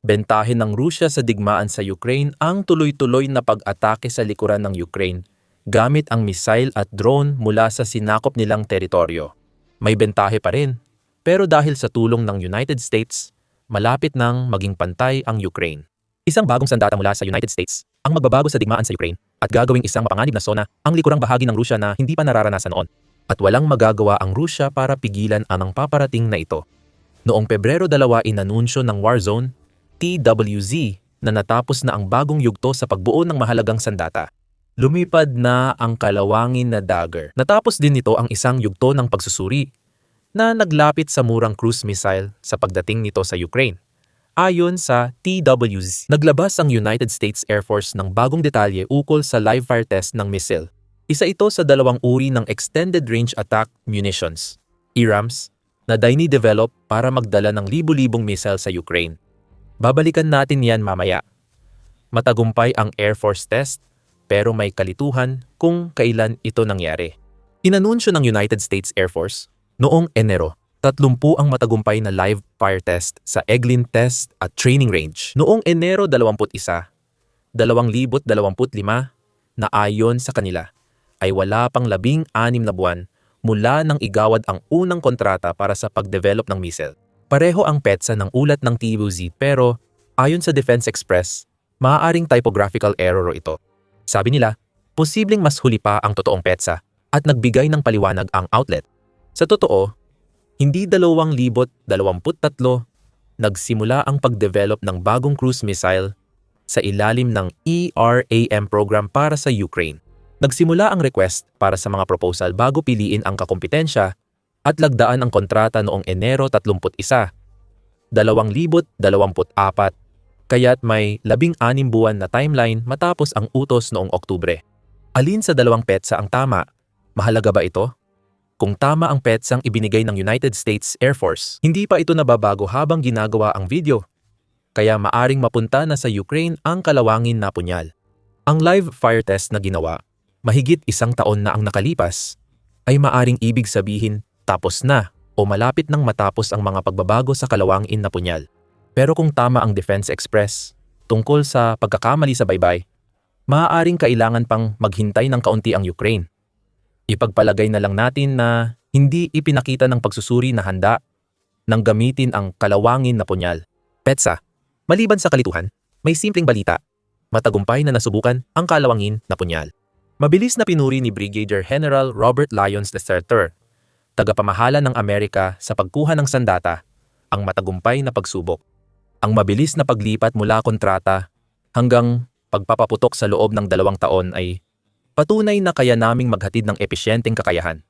Bentahin ng Rusya sa digmaan sa Ukraine ang tuloy-tuloy na pag-atake sa likuran ng Ukraine gamit ang missile at drone mula sa sinakop nilang teritoryo. May bentahe pa rin, pero dahil sa tulong ng United States, malapit nang maging pantay ang Ukraine. Isang bagong sandata mula sa United States ang magbabago sa digmaan sa Ukraine at gagawing isang mapanganib na sona ang likurang bahagi ng Rusya na hindi pa nararanasan noon. At walang magagawa ang Rusya para pigilan ang paparating na ito. Noong Pebrero 2 inanunsyo ng Warzone, TWZ, na natapos na ang bagong yugto sa pagbuo ng mahalagang sandata. Lumipad na ang kalawangin na Dagger. Natapos din nito ang isang yugto ng pagsusuri na naglapit sa murang cruise missile sa pagdating nito sa Ukraine. Ayon sa TWZ, naglabas ang United States Air Force ng bagong detalye ukol sa live fire test ng missile. Isa ito sa dalawang uri ng Extended Range Attack Munitions, ERAMs, na dini-develop para magdala ng libu-libong missile sa Ukraine. Babalikan natin yan mamaya. Matagumpay ang Air Force test, pero may kalituhan kung kailan ito nangyari. Inanunsyo ng United States Air Force noong Enero, 30 ang matagumpay na live fire test sa Eglin Test at Training Range. Noong Enero 21, 2025 na ayon sa kanila ay wala pang 16 na buwan mula nang igawad ang unang kontrata para sa pagdevelop ng missile. Pareho ang petsa ng ulat ng TWZ pero ayon sa Defense Express, maaaring typographical error ito. Sabi nila, posibleng mas huli pa ang totoong petsa at nagbigay ng paliwanag ang outlet. Sa totoo, hindi 2023 nagsimula ang pagdevelop ng bagong cruise missile sa ilalim ng ERAM program para sa Ukraine. Nagsimula ang request para sa mga proposal bago piliin ang kakompetensya at lagdaan ang kontrata noong Enero 31, 2024, kaya't may 16 buwan na timeline matapos ang utos noong Oktubre. Alin sa dalawang petsa ang tama? Mahalaga ba ito? Kung tama ang petsang ibinigay ng United States Air Force, hindi pa ito nababago habang ginagawa ang video. Kaya maaring mapunta na sa Ukraine ang kalawangin na punyal. Ang live fire test na ginawa, mahigit 1 taon na ang nakalipas, ay maaring ibig sabihin tapos na o malapit nang matapos ang mga pagbabago sa kalawangin na punyal. Pero kung tama ang Defense Express tungkol sa pagkakamali sa baybay, maaaring kailangan pang maghintay ng kaunti ang Ukraine. Ipagpalagay na lang natin na hindi ipinakita ng pagsusuri na handa nang gamitin ang kalawangin na punyal. Petsa, maliban sa kalituhan, may simpleng balita. Matagumpay na nasubukan ang kalawangin na punyal. Mabilis na pinuri ni Brigadier General Robert Lyons III, tagapamahala ng Amerika sa pagkuha ng sandata, ang matagumpay na pagsubok. Ang mabilis na paglipat mula kontrata hanggang pagpapaputok sa loob ng 2 taon ay patunay na kaya naming maghatid ng episyenteng kakayahan.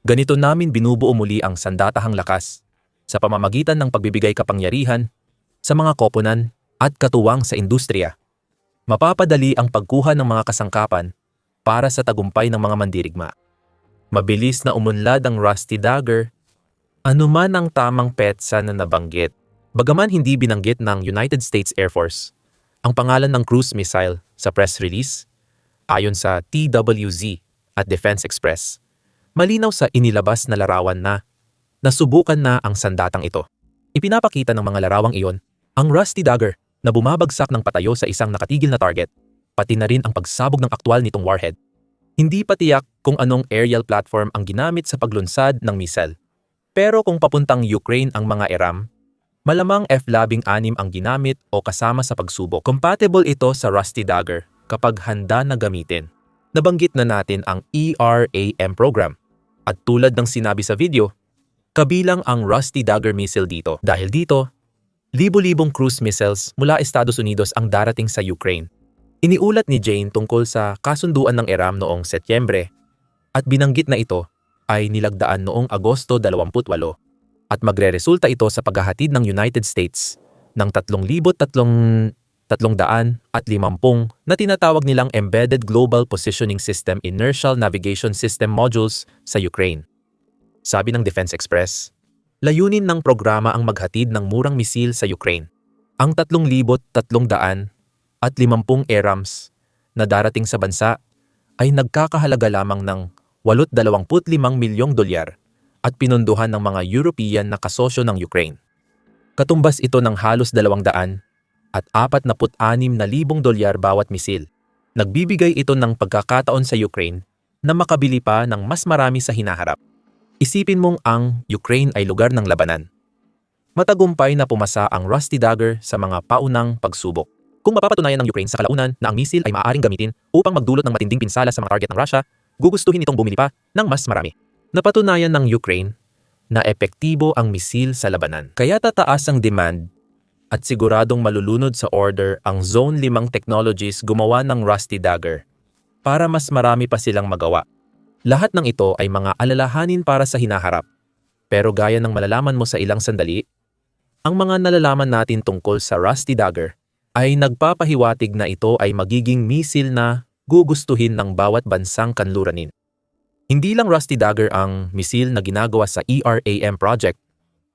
Ganito namin binubuo muli ang sandatahang lakas sa pamamagitan ng pagbibigay kapangyarihan sa mga koponan at katuwang sa industriya. Mapapadali ang pagkuha ng mga kasangkapan para sa tagumpay ng mga mandirigma. Mabilis na umunlad ang Rusty Dagger, anuman ang tamang petsa na nabanggit. Bagaman hindi binanggit ng United States Air Force ang pangalan ng cruise missile sa press release, ayon sa TWZ at Defense Express, malinaw sa inilabas na larawan na nasubukan na ang sandatang ito. Ipinapakita ng mga larawang iyon ang Rusty Dagger na bumabagsak ng patayo sa isang nakatigil na target, pati na rin ang pagsabog ng aktwal nitong warhead. Hindi pa tiyak kung anong aerial platform ang ginamit sa paglunsad ng missile. Pero kung papuntang Ukraine ang mga ERAM, malamang F-16 ang ginamit o kasama sa pagsubok. Compatible ito sa Rusty Dagger kapag handa na gamitin. Nabanggit na natin ang ERAM program. At tulad ng sinabi sa video, kabilang ang Rusty Dagger missile dito. Dahil dito, libo-libong cruise missiles mula Estados Unidos ang darating sa Ukraine. Iniulat ni Jane tungkol sa kasunduan ng ERAM noong Setyembre at binanggit na ito ay nilagdaan noong Agosto 28 at magreresulta ito sa paghahatid ng United States ng 3,350 na tinatawag nilang Embedded Global Positioning System Inertial Navigation System Modules sa Ukraine. Sabi ng Defense Express, layunin ng programa ang maghatid ng murang misil sa Ukraine. Ang 3,350 ERAMs na darating sa bansa ay nagkakahalaga lamang ng $825 milyong at pinunduhan ng mga European na kasosyo ng Ukraine. Katumbas ito ng halos 200 at 46,000 dolyar bawat misil. Nagbibigay ito ng pagkakataon sa Ukraine na makabili pa ng mas marami sa hinaharap. Isipin mong ang Ukraine ay lugar ng labanan. Matagumpay na pumasa ang Rusty Dagger sa mga paunang pagsubok. Kung mapapatunayan ng Ukraine sa kalaunan na ang misil ay maaaring gamitin upang magdulot ng matinding pinsala sa mga target ng Russia, gugustuhin itong bumili pa ng mas marami. Napatunayan ng Ukraine na epektibo ang misil sa labanan. Kaya tataas ang demand at siguradong malulunod sa order ang Zone 5 Technologies gumawa ng Rusty Dagger para mas marami pa silang magawa. Lahat ng ito ay mga alalahanin para sa hinaharap. Pero gaya ng malalaman mo sa ilang sandali, ang mga nalalaman natin tungkol sa Rusty Dagger ay nagpapahiwatig na ito ay magiging misil na gugustuhin ng bawat bansang kanluranin. Hindi lang Rusty Dagger ang misil na ginagawa sa ERAM project.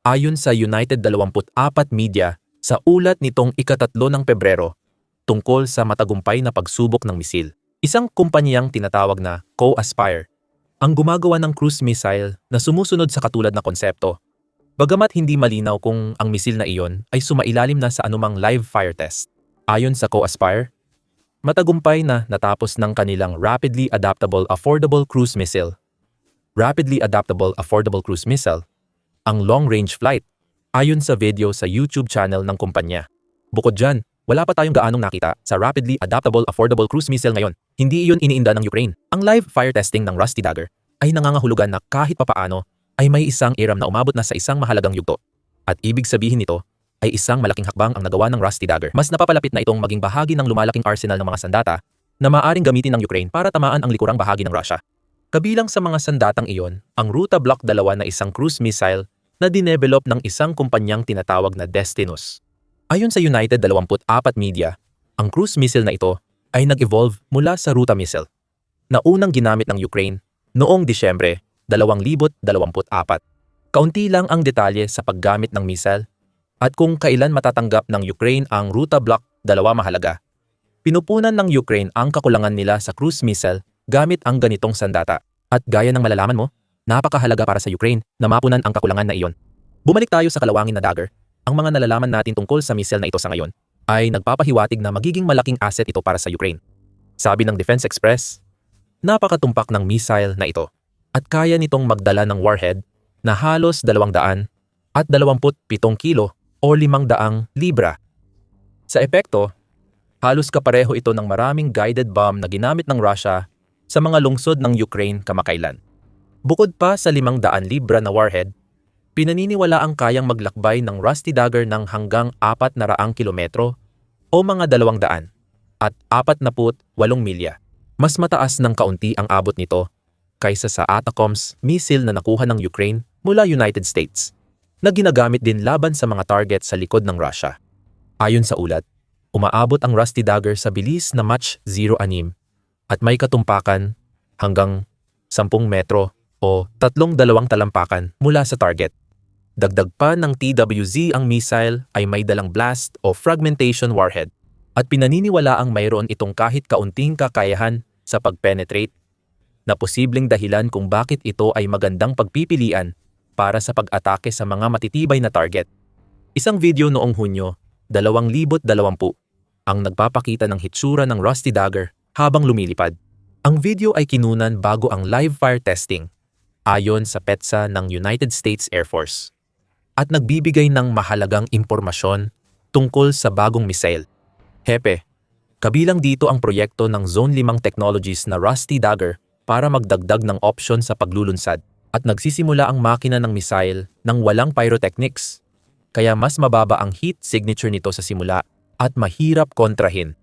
Ayon sa United 24 Media sa ulat nitong ika-3 ng Pebrero tungkol sa matagumpay na pagsubok ng misil. Isang kumpanyang tinatawag na Co-Aspire ang gumagawa ng cruise missile na sumusunod sa katulad na konsepto. Bagamat hindi malinaw kung ang misil na iyon ay sumailalim na sa anumang live fire test. Ayon sa Co-Aspire, matagumpay na natapos ng kanilang Rapidly Adaptable Affordable Cruise Missile. Rapidly Adaptable Affordable Cruise Missile, ang long-range flight, ayon sa video sa YouTube channel ng kumpanya. Bukod dyan, wala pa tayong gaanong nakita sa Rapidly Adaptable Affordable Cruise Missile ngayon. Hindi iyon iniinda ng Ukraine. Ang live fire testing ng Rusty Dagger ay nangangahulugan na kahit papaano ay may isang ARAM na umabot na sa isang mahalagang yugto. At ibig sabihin nito ay isang malaking hakbang ang nagawa ng Rusty Dagger. Mas napapalapit na itong maging bahagi ng lumalaking arsenal ng mga sandata na maaaring gamitin ng Ukraine para tamaan ang likurang bahagi ng Russia. Kabilang sa mga sandatang iyon, ang Ruta Block 2 na isang cruise missile na dinevelop ng isang kumpanyang tinatawag na Destinus. Ayon sa United 24 Media, ang cruise missile na ito ay nag-evolve mula sa Ruta missile na unang ginamit ng Ukraine noong Disyembre 2024. Kaunti lang ang detalye sa paggamit ng missile at kung kailan matatanggap ng Ukraine ang Ruta Block 2 mahalaga. Pinupunan ng Ukraine ang kakulangan nila sa cruise missile gamit ang ganitong sandata. At gaya ng malalaman mo, napakahalaga para sa Ukraine na mapunan ang kakulangan na iyon. Bumalik tayo sa kalawangin na Dagger. Ang mga nalalaman natin tungkol sa missile na ito sa ngayon ay nagpapahiwatig na magiging malaking asset ito para sa Ukraine. Sabi ng Defense Express, napakatumpak ng missile na ito at kaya nitong magdala ng warhead na halos 200 at 27 kilo o 500 libra. Sa epekto, halos kapareho ito ng maraming guided bomb na ginamit ng Russia sa mga lungsod ng Ukraine kamakailan. Bukod pa sa 500 libra na warhead, pinaniniwala ang kayang maglakbay ng Rusty Dagger ng hanggang 400 kilometro o mga 200 at 48 milya. Mas mataas ng kaunti ang abot nito kaysa sa ATACMS missile na nakuha ng Ukraine mula United States na ginagamit din laban sa mga target sa likod ng Russia. Ayon sa ulat, umaabot ang Rusty Dagger sa bilis na Mach 06 at may katumpakan hanggang 10 metro o 32 talampakan mula sa target. Dagdag pa ng TWZ ang missile ay may dalang blast o fragmentation warhead at pinaniniwala ang mayroon itong kahit kaunting kakayahan sa pag-penetrate na posibleng dahilan kung bakit ito ay magandang pagpipilian para sa pag-atake sa mga matitibay na target. Isang video noong Hunyo 2020 ang nagpapakita ng hitsura ng Rusty Dagger habang lumilipad. Ang video ay kinunan bago ang live fire testing ayon sa PETSA ng United States Air Force at nagbibigay ng mahalagang impormasyon tungkol sa bagong missile. Hepe, kabilang dito ang proyekto ng Zone 5 Technologies na Rusty Dagger para magdagdag ng opsyon sa paglulunsad at nagsisimula ang makina ng missile ng walang pyrotechnics, kaya mas mababa ang heat signature nito sa simula at mahirap kontrahin.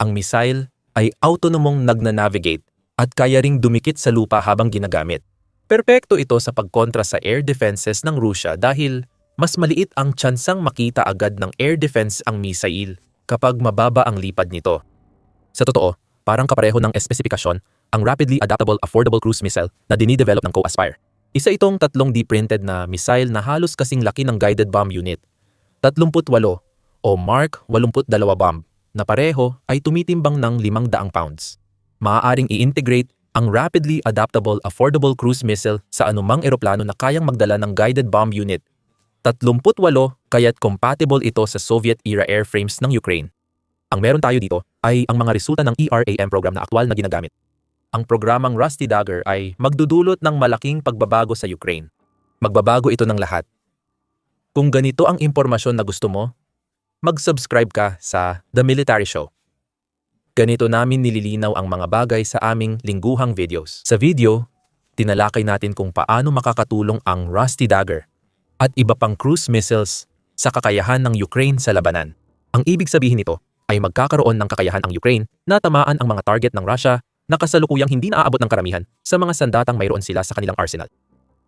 Ang missile ay autonomong nagna-navigate at kaya ring dumikit sa lupa habang ginagamit. Perpekto ito sa pagkontra sa air defenses ng Russia dahil mas maliit ang tsansang makita agad ng air defense ang missile kapag mababa ang lipad nito. Sa totoo, parang kapareho ng espesipikasyon ang Rapidly Adaptable Affordable Cruise Missile na dinidevelop ng Co-Aspire. Isa itong 3D printed na missile na halos kasing laki ng guided bomb unit. 38 o Mark 82 bomb na pareho ay tumitimbang ng 500 pounds. Maaaring i-integrate ang Rapidly Adaptable Affordable Cruise Missile sa anumang eroplano na kayang magdala ng guided bomb unit 38 kaya't compatible ito sa Soviet-era airframes ng Ukraine. Ang meron tayo dito ay ang mga resulta ng ERAM program na aktwal na ginagamit. Ang programang Rusty Dagger ay magdudulot ng malaking pagbabago sa Ukraine. Magbabago ito ng lahat. Kung ganito ang impormasyon na gusto mo, mag-subscribe ka sa The Military Show. Ganito namin nililinaw ang mga bagay sa aming lingguhang videos. Sa video, tinalakay natin kung paano makakatulong ang Rusty Dagger at iba pang cruise missiles sa kakayahan ng Ukraine sa labanan. Ang ibig sabihin nito ay magkakaroon ng kakayahan ang Ukraine na tamaan ang mga target ng Russia na kasalukuyang hindi naaabot ng karamihan sa mga sandatang mayroon sila sa kanilang arsenal.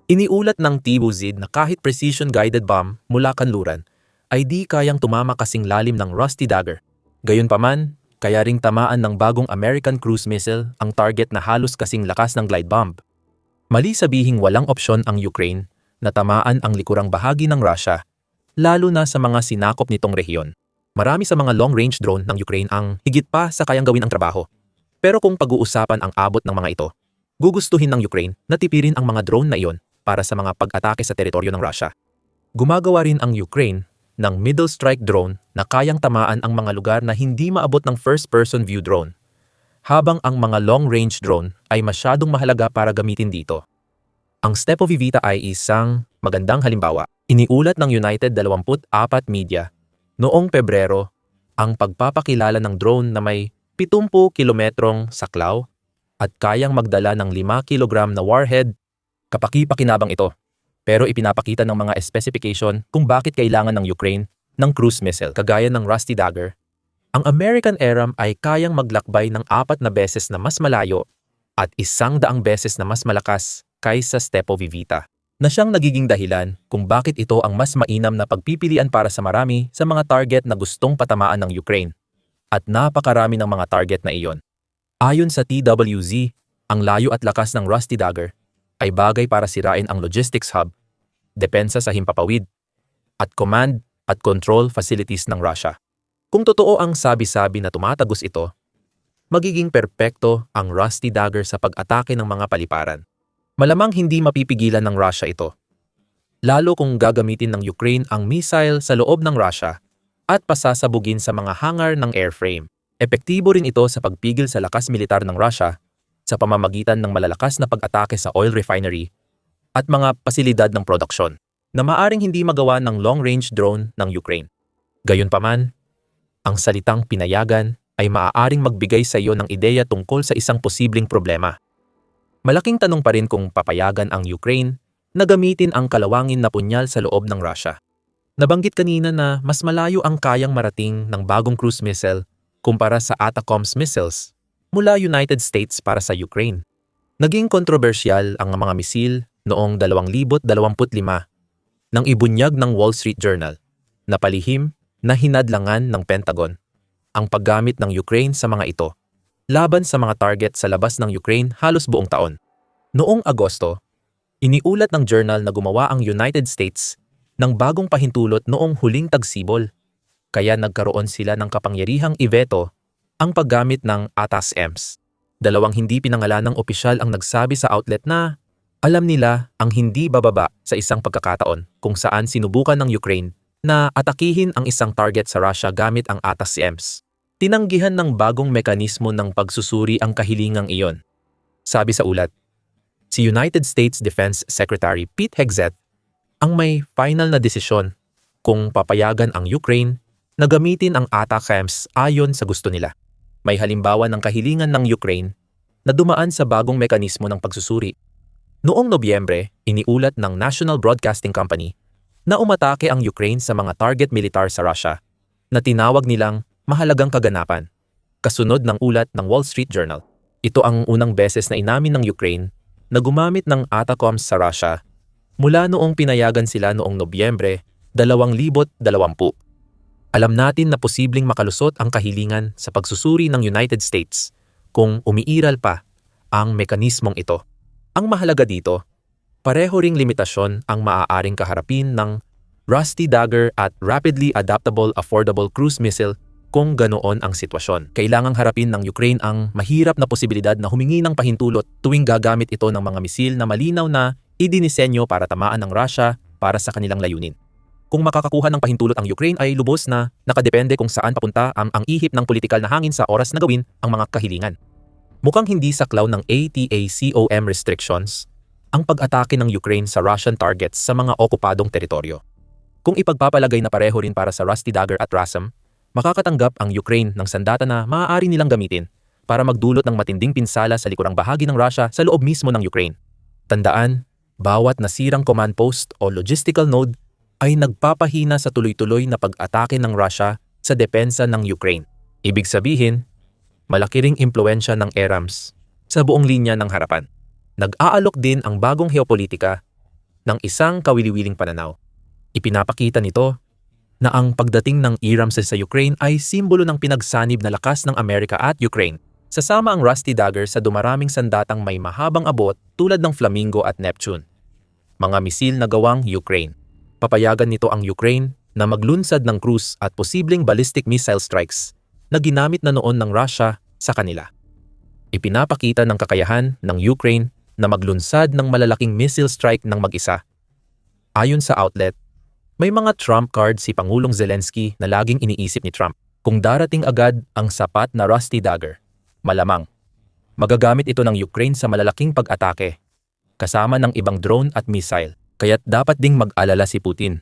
Iniulat ng TVZ na kahit precision-guided bomb mula kanluran ay di kayang tumama kasing lalim ng Rusty Dagger. Gayunpaman, kaya ring tamaan ng bagong American cruise missile ang target na halos kasing lakas ng glide bomb. Mali sabihing walang opsyon ang Ukraine na tamaan ang likurang bahagi ng Russia, lalo na sa mga sinakop nitong rehiyon. Marami sa mga long-range drone ng Ukraine ang higit pa sa kayang gawin ang trabaho. Pero kung pag-uusapan ang abot ng mga ito, gugustuhin ng Ukraine na tipirin ang mga drone na iyon para sa mga pag-atake sa teritoryo ng Russia. Gumagawa rin ang Ukraine ng middle strike drone na kayang tamaan ang mga lugar na hindi maabot ng first-person view drone, habang ang mga long-range drone ay masyadong mahalaga para gamitin dito. Ang Stepovivita ay isang magandang halimbawa. Iniulat ng United 24 Media noong Pebrero ang pagpapakilala ng drone na may 70 kilometrong saklaw at kayang magdala ng 5 kilogram na warhead. Kapaki-pakinabang ito, pero ipinapakita ng mga specification kung bakit kailangan ng Ukraine ng cruise missile kagaya ng Rusty Dagger. Ang American ARAM ay kayang maglakbay ng 4 na beses na mas malayo at 100 beses na mas malakas kaysa Stepovivita, na siyang nagiging dahilan kung bakit ito ang mas mainam na pagpipilian para sa marami sa mga target na gustong patamaan ng Ukraine. At napakarami ng mga target na iyon. Ayon sa TWZ, ang layo at lakas ng Rusty Dagger ay bagay para sirain ang logistics hub, depensa sa himpapawid, at command at control facilities ng Russia. Kung totoo ang sabi-sabi na tumatagos ito, magiging perpekto ang Rusty Dagger sa pag-atake ng mga paliparan. Malamang hindi mapipigilan ng Russia ito, lalo kung gagamitin ng Ukraine ang missile sa loob ng Russia at pasasabugin sa mga hangar ng airframe. Epektibo rin ito sa pagpigil sa lakas militar ng Russia sa pamamagitan ng malalakas na pag-atake sa oil refinery at mga pasilidad ng produksyon na maaring hindi magawa ng long-range drone ng Ukraine. Gayunpaman, ang salitang pinayagan ay maaaring magbigay sa iyo ng ideya tungkol sa isang posibleng problema. Malaking tanong pa rin kung papayagan ang Ukraine na gamitin ang kalawangin na punyal sa loob ng Russia. Nabanggit kanina na mas malayo ang kayang marating ng bagong cruise missile kumpara sa ATACMS missiles mula United States para sa Ukraine. Naging kontrobersyal ang mga misil noong 2025 nang ibunyag ng Wall Street Journal na palihim na hinadlangan ng Pentagon ang paggamit ng Ukraine sa mga ito laban sa mga target sa labas ng Ukraine halos buong taon. Noong Agosto, iniulat ng journal na gumawa ang United States ng bagong pahintulot noong huling tagsibol, kaya nagkaroon sila ng kapangyarihang iveto ang paggamit ng ATACMS. Dalawang hindi pinangalanang opisyal ang nagsabi sa outlet na alam nila ang hindi bababa sa isang pagkakataon kung saan sinubukan ng Ukraine na atakihin ang isang target sa Russia gamit ang ATACMS. Tinanggihan ng bagong mekanismo ng pagsusuri ang kahilingang iyon. Sabi sa ulat, si United States Defense Secretary Pete Hegseth ang may final na desisyon kung papayagan ang Ukraine na gamitin ang ATACMS ayon sa gusto nila. May halimbawa ng kahilingan ng Ukraine na dumaan sa bagong mekanismo ng pagsusuri. Noong Nobyembre, iniulat ng National Broadcasting Company na umatake ang Ukraine sa mga target militar sa Russia na tinawag nilang mahalagang kaganapan, kasunod ng ulat ng Wall Street Journal. Ito ang unang beses na inamin ng Ukraine na gumamit ng ATACMS sa Russia mula noong pinayagan sila noong Nobyembre 2020. Alam natin na posibleng makalusot ang kahilingan sa pagsusuri ng United States kung umiiral pa ang mekanismong ito. Ang mahalaga dito, pareho ring limitasyon ang maaaring kaharapin ng Rusty Dagger at Rapidly Adaptable Affordable Cruise Missile kung ganoon ang sitwasyon. Kailangang harapin ng Ukraine ang mahirap na posibilidad na humingi ng pahintulot tuwing gagamit ito ng mga misil na malinaw na idinisenyo para tamaan ng Russia para sa kanilang layunin. Kung makakakuha ng pahintulot ang Ukraine ay lubos na nakadepende kung saan papunta ang ihip ng politikal na hangin sa oras na gawin ang mga kahilingan. Mukhang hindi saklaw ng ATACOM restrictions ang pag-atake ng Ukraine sa Russian targets sa mga okupadong teritoryo. Kung ipagpapalagay na pareho rin para sa Rusty Dagger at Rasm, makakatanggap ang Ukraine ng sandata na maaari nilang gamitin para magdulot ng matinding pinsala sa likurang bahagi ng Russia sa loob mismo ng Ukraine. Tandaan, bawat nasirang command post o logistical node ay nagpapahina sa tuloy-tuloy na pag-atake ng Russia sa depensa ng Ukraine. Ibig sabihin, malaki ring impluensya ng ERAMS sa buong linya ng harapan. Nag-aalok din ang bagong geopolitika ng isang kawili-wiling pananaw. Ipinapakita nito na ang pagdating ng ERAMS sa Ukraine ay simbolo ng pinagsanib na lakas ng Amerika at Ukraine. Sasama ang Rusty Dagger sa dumaraming sandatang may mahabang abot tulad ng Flamingo at Neptune. Mga misil na gawang Ukraine. Papayagan nito ang Ukraine na maglunsad ng cruise at posibleng ballistic missile strikes na ginamit na noon ng Russia sa kanila. Ipinapakita ng kakayahan ng Ukraine na maglunsad ng malalaking missile strike ng mag-isa. Ayon sa outlet, may mga Trump card si Pangulong Zelensky na laging iniisip ni Trump. Kung darating agad ang sapat na Rusty Dagger, malamang magagamit ito ng Ukraine sa malalaking pag-atake, kasama ng ibang drone at missile. Kaya't dapat ding mag-alala si Putin.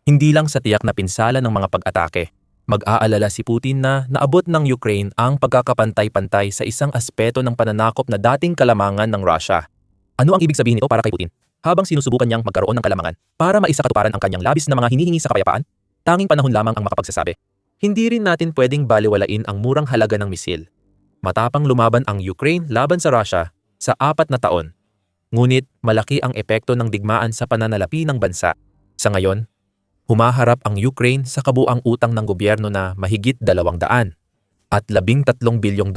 Hindi lang sa tiyak na pinsala ng mga pag-atake, mag-aalala si Putin na naabot ng Ukraine ang pagkakapantay-pantay sa isang aspeto ng pananakop na dating kalamangan ng Russia. Ano ang ibig sabihin nito para kay Putin? Habang sinusubukan niyang magkaroon ng kalamangan para maisakatuparan ang kanyang labis na mga hinihingi sa kapayapaan, tanging panahon lamang ang makapagsasabi. Hindi rin natin pwedeng baliwalain ang murang halaga ng misil. Matapang lumaban ang Ukraine laban sa Russia sa 4 na taon. Ngunit malaki ang epekto ng digmaan sa pananalapi ng bansa. Sa ngayon, humaharap ang Ukraine sa kabuang utang ng gobyerno na mahigit 200 at $13 bilyong.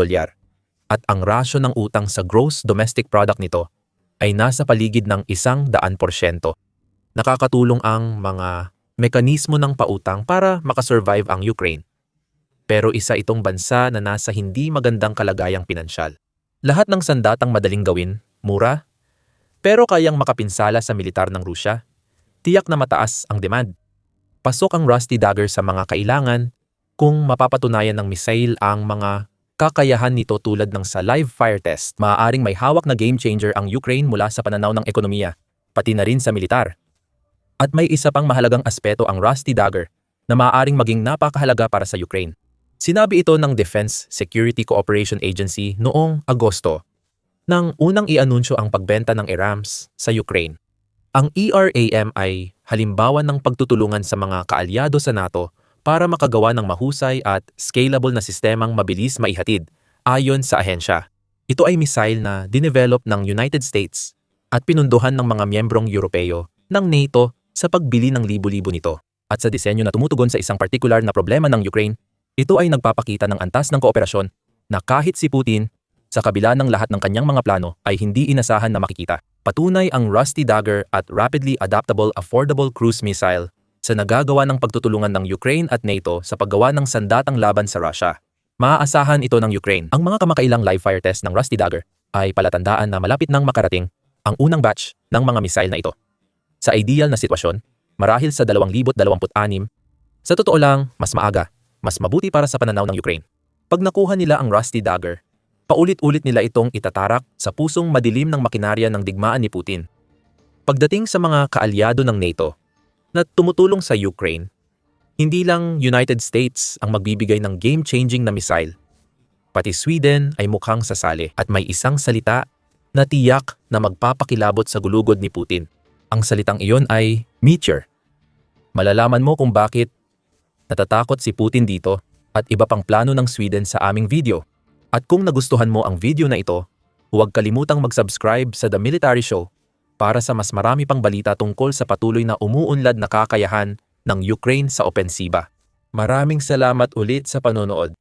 At ang rasyo ng utang sa gross domestic product nito ay nasa paligid ng 100%. Nakakatulong ang mga mekanismo ng pautang para makasurvive ang Ukraine. Pero isa itong bansa na nasa hindi magandang kalagayang pinansyal. Lahat ng sandatang madaling gawin, mura, pero kayang makapinsala sa militar ng Rusya, tiyak na mataas ang demand. Pasok ang Rusty Dagger sa mga kailangan kung mapapatunayan ng missile ang mga kakayahan nito tulad ng sa live fire test. Maaaring may hawak na game changer ang Ukraine mula sa pananaw ng ekonomiya, pati na rin sa militar. At may isa pang mahalagang aspeto ang Rusty Dagger na maaaring maging napakahalaga para sa Ukraine. Sinabi ito ng Defense Security Cooperation Agency noong Agosto nang unang i-anunsyo ang pagbenta ng ERAMS sa Ukraine. Ang ERAM ay halimbawa ng pagtutulungan sa mga kaalyado sa NATO para makagawa ng mahusay at scalable na sistemang mabilis maihatid ayon sa ahensya. Ito ay missile na dinevelop ng United States at pinunduhan ng mga miyembrong Europeo ng NATO sa pagbili ng libo-libo nito. At sa disenyo na tumutugon sa isang partikular na problema ng Ukraine, ito ay nagpapakita ng antas ng kooperasyon na kahit si Putin, sa kabila ng lahat ng kanyang mga plano, ay hindi inasahan na makikita. Patunay ang Rusty Dagger at Rapidly Adaptable Affordable Cruise Missile sa nagagawa ng pagtutulungan ng Ukraine at NATO sa paggawa ng sandatang laban sa Russia. Maaasahan ito ng Ukraine. Ang mga kamakailang live fire test ng Rusty Dagger ay palatandaan na malapit nang makarating ang unang batch ng mga missile na ito. Sa ideal na sitwasyon, marahil sa 2026, sa totoo lang, mas maaga, mas mabuti para sa pananaw ng Ukraine. Pag nakuha nila ang Rusty Dagger, paulit-ulit nila itong itatarak sa pusong madilim ng makinarya ng digmaan ni Putin. Pagdating sa mga kaalyado ng NATO na tumutulong sa Ukraine, hindi lang United States ang magbibigay ng game-changing na missile. Pati Sweden ay mukhang sasali at may isang salita na tiyak na magpapakilabot sa gulugod ni Putin. Ang salitang iyon ay meteor. Malalaman mo kung bakit natatakot si Putin dito at iba pang plano ng Sweden sa aming video. At kung nagustuhan mo ang video na ito, huwag kalimutang mag-subscribe sa The Military Show para sa mas marami pang balita tungkol sa patuloy na umuunlad na kakayahan ng Ukraine sa opensiba. Maraming salamat ulit sa panonood.